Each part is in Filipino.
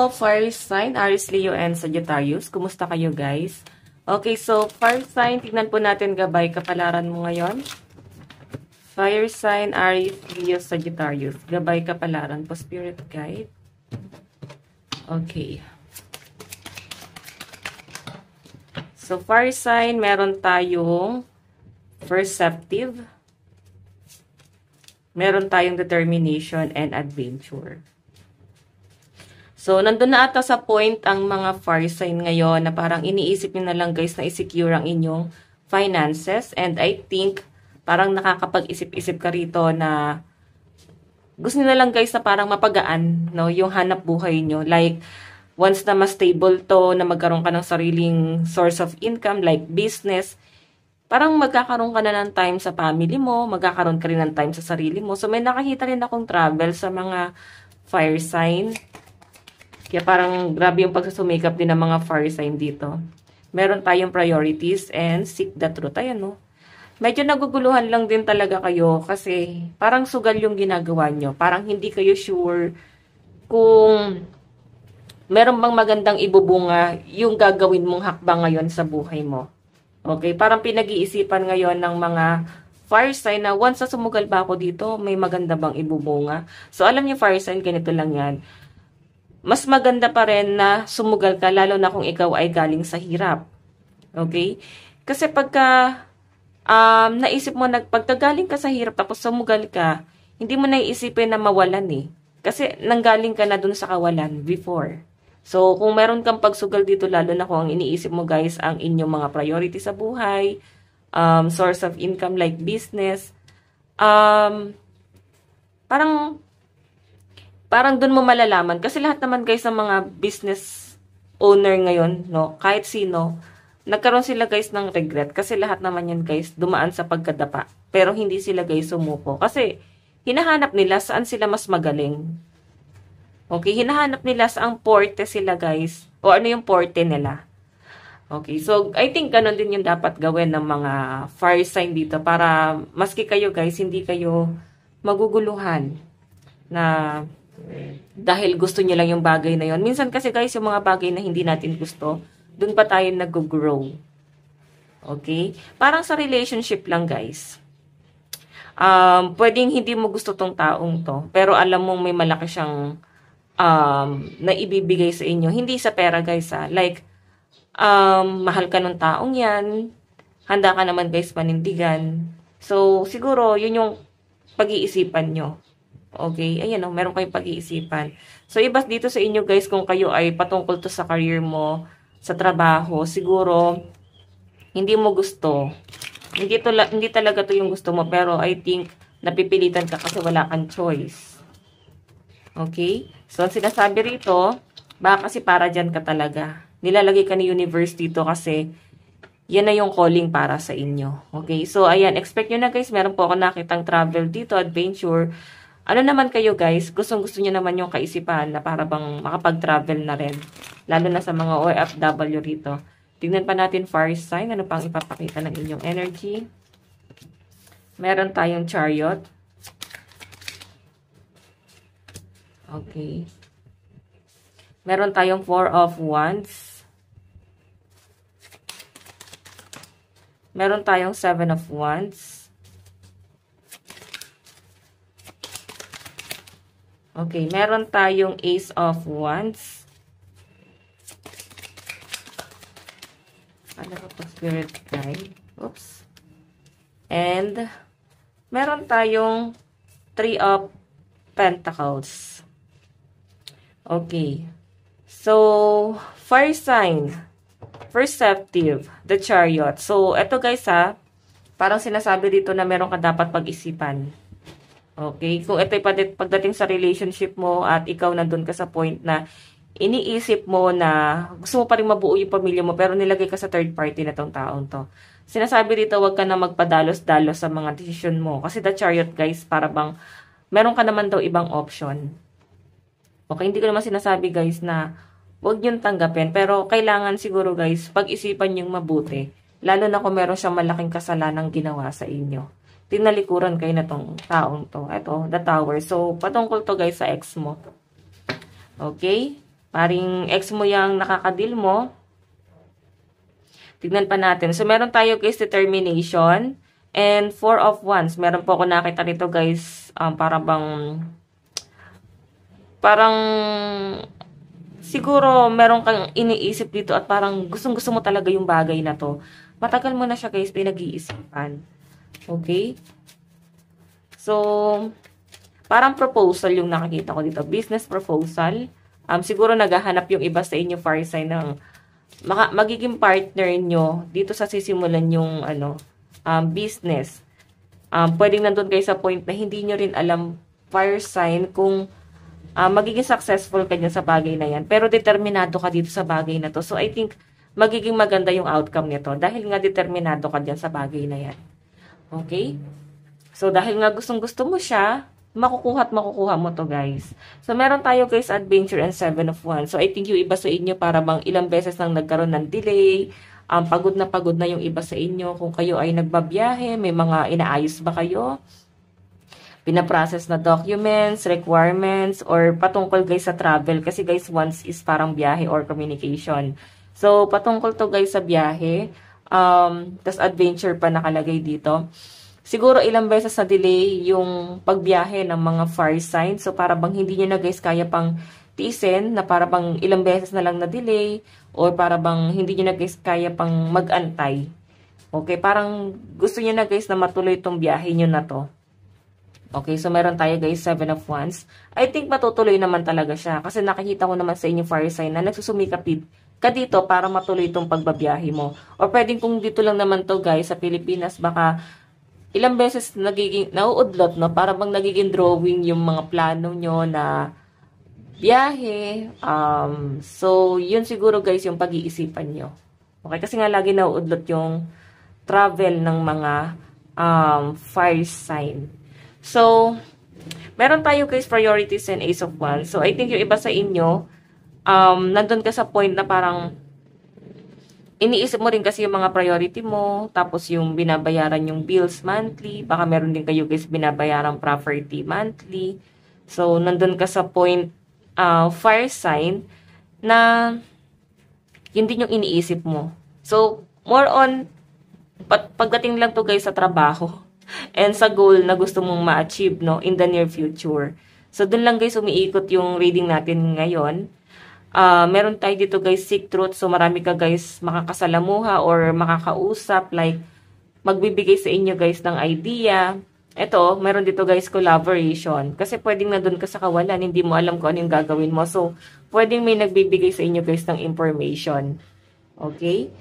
Hello, fire sign, Aries, Leo, and Sagittarius. Kumusta kayo, guys? Okay, so fire sign, tignan po natin gabay kapalaran mo ngayon. Fire sign, Aries, Leo, Sagittarius. Gabay kapalaran po, spirit guide. Okay. So, fire sign, meron tayong perceptive. Meron tayong determination and adventure. So, nandun na ata sa point ang mga fire sign ngayon na parang iniisip nyo na lang guys na i-secure ang inyong finances. And I think, parang nakakapag-isip-isip ka rito na gusto nyo na lang guys na parang mapagaan, no, yung hanap buhay nyo. Like, once na mas stable to, na magkaroon ka ng sariling source of income, like business, parang magkakaroon ka na ng time sa family mo, magkakaroon ka rin ng time sa sarili mo. So, may nakakita rin akong travel sa mga fire sign. Kaya parang grabe yung pagsusumikap din ng mga fire sign dito. Meron tayong priorities and seek the truth. Ayan, no? Medyo naguguluhan lang din talaga kayo kasi parang sugal yung ginagawa nyo. Parang hindi kayo sure kung meron bang magandang ibubunga yung gagawin mong hakbang ngayon sa buhay mo. Okay? Parang pinag-iisipan ngayon ng mga fire sign na once na sumugal ba ako dito, may maganda bang ibubunga? So, alam niyo fire sign, ganito lang yan. Mas maganda pa rin na sumugal ka, lalo na kung ikaw ay galing sa hirap. Okay? Kasi pagka naisip mo, pagkagaling ka sa hirap tapos sumugal ka, hindi mo naiisipin na mawalan eh. Kasi nanggaling ka na dun sa kawalan before. So, kung meron kang pagsugal dito, lalo na kung ang iniisip mo guys, ang inyong mga priority sa buhay, source of income like business, parang dun mo malalaman. Kasi lahat naman guys ng mga business owner ngayon, no, kahit sino, nagkaroon sila guys ng regret. Kasi lahat naman yan guys, dumaan sa pagkadapa. Pero hindi sila guys sumuko. Kasi hinahanap nila saan sila mas magaling. Okay, hinahanap nila saang porte sila guys. O ano yung porte nila. Okay, so I think ganun din yung dapat gawin ng mga fire sign dito. Para maski kayo guys, hindi kayo maguguluhan na dahil gusto nyo lang yung bagay na yon. Minsan kasi guys, yung mga bagay na hindi natin gusto, dun pa tayo nag-grow. Okay? Parang sa relationship lang guys. Pwedeng hindi mo gusto tong taong to, pero alam mong may malaki siyang na ibibigay sa inyo. Hindi sa pera guys ha. Like, mahal ka ng taong yan, handa ka naman guys panindigan. So, siguro, yun yung pag-iisipan nyo. Okay, ayan o, meron kayong pag-iisipan. So, iba dito sa inyo guys, kung kayo ay patungkol to sa career mo, sa trabaho, siguro, hindi mo gusto. Hindi talaga to yung gusto mo, pero I think, napipilitan ka kasi wala kang choice. Okay? So, ang sinasabi rito, baka kasi para dyan ka talaga. Nilalagay ka ni universe dito kasi, yan na yung calling para sa inyo. Okay? So, ayan, expect nyo na guys, meron po ako nakitang travel dito, adventure. Ano naman kayo guys, gustong-gusto nyo naman yung kaisipan na para bang makapag-travel na rin. Lalo na sa mga OFW rito. Tingnan pa natin fire sign, ano pang ipapakita ng inyong energy. Meron tayong chariot. Okay. Meron tayong 4 of wands. Meron tayong 7 of wands. Okay, meron tayong Ace of Wands. Ano ba spirit guide? Oops. And, meron tayong 3 of Pentacles. Okay. So, fire sign. Perceptive. The Chariot. So, eto guys ha. Parang sinasabi dito na meron ka dapat pag-isipan. Okay? Kung ito'y pagdating sa relationship mo at ikaw nandun ka sa point na iniisip mo na gusto mo pa rin mabuo yung pamilya mo pero nilagay ka sa third party na tong taong to. Sinasabi dito, wag ka na magpadalos-dalos sa mga desisyon mo. Kasi the chariot guys, para bang meron ka naman daw ibang option. Okay? Hindi ko naman sinasabi guys na wag niyong tanggapin. Pero kailangan siguro guys, pag-isipan niyong mabuti. Lalo na kung meron siyang malaking kasalanang ginawa sa inyo. Tinalikuran kayo na tong taong to. Ito, the tower. So, patungkol to guys sa ex mo. Okay? Paring ex mo yung nakakadil mo. Tignan pa natin. So, meron tayo guys, determination. And 4 of Wands. Meron po ako nakita nito guys, parang siguro meron kang iniisip dito at parang gustong-gusto mo talaga yung bagay na to. Matagal mo na siya guys pinag-iisipan. Okay? So, parang proposal yung nakikita ko dito. Business proposal. Siguro naghahanap yung iba sa inyo fire sign ng magiging partner nyo dito sa sisimulan yung business. Pwedeng nandun kayo sa point na hindi nyo rin alam fire sign kung magiging successful ka dyan sa bagay na yan. Pero determinado ka dito sa bagay na to. So, I think, magiging maganda yung outcome nito. Dahil nga determinado ka dyan sa bagay na yan. Okay? So, dahil nga gustong-gusto mo siya, makukuha mo to guys. So, meron tayo guys, adventure and 7 of Wands. So, I think yung iba sa inyo para bang ilang beses nang nagkaroon ng delay, pagod na yung iba sa inyo. Kung kayo ay nagbabiyahe, may mga inaayos ba kayo? Pinaprocess na documents, requirements, or patungkol guys sa travel. Kasi guys, once is parang biyahe or communication. So, patungkol to guys sa biyahe. Tas adventure pa nakalagay dito. Siguro ilang beses na delay yung pagbiyahe ng mga fire signs. So, para bang hindi nyo na guys kaya pang tiisin, na para bang ilang beses na lang na delay, or para bang hindi nyo na guys kaya pang mag-antay. Okay, parang gusto nyo na guys na matuloy itong biyahe nyo na to. Okay, so meron tayo guys, 7 of Wands. I think matutuloy naman talaga siya. Kasi nakikita ko naman sa inyo fire sign na nagsusumikap ka dito para matuloy itong pagbabiyahe mo. O pwedeng kung dito lang naman to guys, sa Pilipinas, baka ilang beses nauudlot, no? Para bang nagiging drawing yung mga plano nyo na biyahe. So, yun siguro guys yung pag-iisipan nyo. Okay, kasi nga lagi nauudlot yung travel ng mga fire sign. So, meron tayo guys priorities and Ace of Wands. So, I think yung iba sa inyo, nandun ka sa point na parang iniisip mo rin kasi yung mga priority mo, tapos yung binabayaran yung bills monthly, baka meron din kayo guys binabayaran property monthly. So, nandun ka sa point, fire sign, na hindi yung iniisip mo. So, more on, pagdating lang to guys sa trabaho, and sa goal na gusto mong ma-achieve, no, in the near future. So, dun lang guys umiikot yung reading natin ngayon. Meron tayo dito guys, seek truth. So, marami ka guys makakasalamuha or makakausap. Like, magbibigay sa inyo guys ng idea. Ito, meron dito guys collaboration. Kasi pwedeng nandun ka sa kawalan, hindi mo alam kung ano yung gagawin mo. So, pwedeng may nagbibigay sa inyo guys ng information. Okay?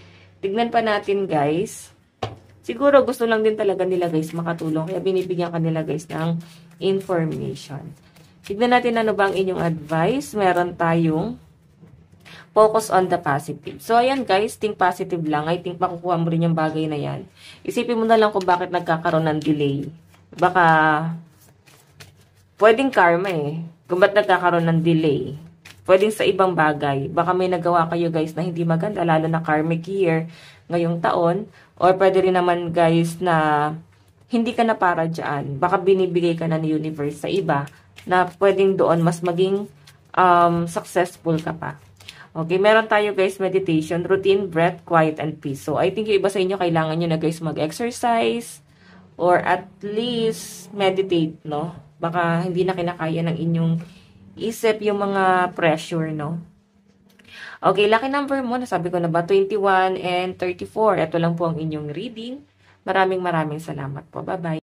Tignan pa natin guys. Siguro gusto lang din talaga nila guys makatulong. Kaya binibigyan ka nila guys ng information. Tignan natin ano ba ang inyong advice. Meron tayong focus on the positive. So, ayan guys, think positive lang. I think makukuha mo rin yung bagay na yan. Isipin mo na lang kung bakit nagkakaroon ng delay. Baka, pwedeng karma eh. Kung ba't nagkakaroon ng delay. Pwedeng sa ibang bagay. Baka may nagawa kayo guys na hindi maganda, lalo na karmic year ngayong taon. Or pwede rin naman guys na hindi ka na para dyan. Baka binibigay ka na ni universe sa iba na pwedeng doon mas maging successful ka pa. Okay, meron tayo guys meditation, routine, breath, quiet, and peace. So, I think yung iba sa inyo kailangan nyo na guys mag-exercise or at least meditate, no? Baka hindi na kinakaya ng inyong isip yung mga pressure, no? Okay, lucky number mo, nasabi ko na ba, 21 and 34. Ito lang po ang inyong reading. Maraming salamat po. Bye-bye.